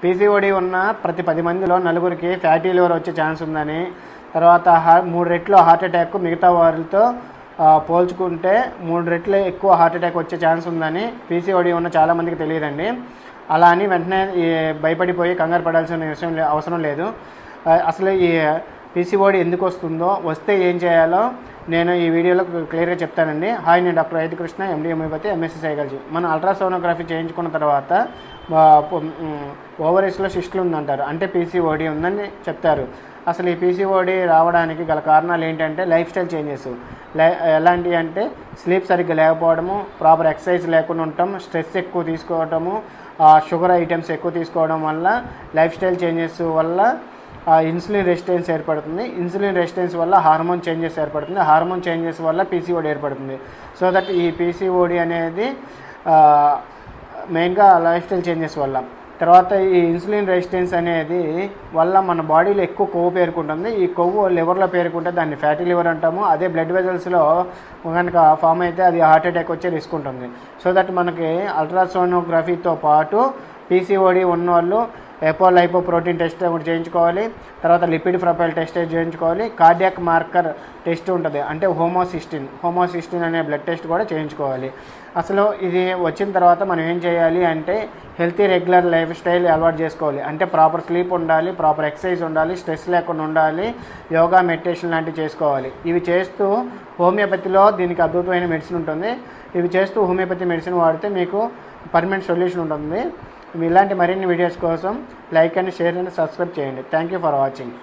PCOD ఉన్న ప్రతి 10 మందిలో నలుగురికి ఫ్యాటీ లివర్ వచ్చే ఛాన్స్ ఉందని, తర్వాత 3 రెట్లు హార్ట్ అటాక్ మిగతా వారితో పోల్చుకుంటే 3 రెట్లు ఎక్కువ హార్ట్ అటాక్ వచ్చే ఛాన్స్ ఉందని పీసీఓడి ఉన్న చాలామందికి తెలియదండి. అలా అని వెంటనే భయపడిపోయి కంగారు పడాల్సిన అవసరం లేదు. అసలు ఈ పీసీఓడి ఎందుకు వస్తుందో, వస్తే ఏం చేయాలో నేను ఈ వీడియోలో క్లియర్గా చెప్తానండి. హాయ్, నేను డాక్టర్ ఐతి కృష్ణ, ఎండి హోమియోపతి, ఎంఎస్సీ సైకాలజీ. మనం అల్ట్రాసోనోగ్రఫీ చేయించుకున్న తర్వాత ఓవరీస్లో సిస్టులు ఉందంటారు, అంటే పీసీఓడి ఉందని చెప్తారు. అసలు ఈ పీసీఓడి రావడానికి గల కారణాలు ఏంటంటే లైఫ్ స్టైల్ చేంజెస్. ఎలాంటివి అంటే స్లీప్ సరిగ్గా లేకపోవడము, ప్రాపర్ ఎక్సర్సైజ్ లేకుండా ఉండటం, స్ట్రెస్ ఎక్కువ తీసుకోవటము, షుగర్ ఐటమ్స్ ఎక్కువ తీసుకోవడం వల్ల, లైఫ్ స్టైల్ చేంజెస్ వల్ల ఇన్సులిన్ రెసిస్టెన్స్ ఏర్పడుతుంది. ఇన్సులిన్ రెసిస్టెన్స్ వల్ల హార్మోన్ చేంజెస్ ఏర్పడుతుంది. హార్మోన్ చేంజెస్ వల్ల పీసీఓడి ఏర్పడుతుంది. సో దట్ ఈ పీసీఓడి అనేది మెయిన్గా లైఫ్ స్టైల్ చేంజెస్ వల్ల. తర్వాత ఈ ఇన్సులిన్ రెసిస్టెన్స్ అనేది వల్ల మన బాడీలో ఎక్కువ కొవ్వు పేరుకుంటుంది. ఈ కొవ్వు లివర్లో పేరుకుంటే దాన్ని ఫ్యాటీ లివర్ అంటాము. అదే బ్లడ్ వెజల్స్లో కనుక ఫామ్ అయితే అది హార్ట్ అటాక్ వచ్చే రిస్క్ ఉంటుంది. సో దట్ మనకి అల్ట్రాసోనోగ్రఫీతో పాటు పీసీఓడి ఉన్నవాళ్ళు ఎపోలైపోప్రోటీన్ టెస్ట్ ఒకటి చేయించుకోవాలి. తర్వాత లిపిడ్ ప్రొఫైల్ టెస్ట్ చేయించుకోవాలి. కార్డియాక్ మార్కర్ టెస్ట్ ఉంటుంది, అంటే హోమోసిస్టిన్ అనే బ్లడ్ టెస్ట్ కూడా చేయించుకోవాలి. అసలు ఇది వచ్చిన తర్వాత మనం ఏం చేయాలి అంటే హెల్తీ రెగ్యులర్ లైఫ్ స్టైల్ అలవాటు చేసుకోవాలి. అంటే ప్రాపర్ స్లీప్ ఉండాలి, ప్రాపర్ ఎక్సర్సైజ్ ఉండాలి, స్ట్రెస్ లేకుండా ఉండాలి, యోగా మెడిటేషన్ లాంటివి చేసుకోవాలి. ఇవి చేస్తూ హోమియోపతిలో దీనికి అద్భుతమైన మెడిసిన్ ఉంటుంది. ఇవి చేస్తూ హోమియోపతి మెడిసిన్ వాడితే మీకు పర్మనెంట్ సొల్యూషన్ ఉంటుంది. ఇలాంటి మరిన్ని వీడియోస్ కోసం like and share and subscribe చేయండి. Thank you for watching.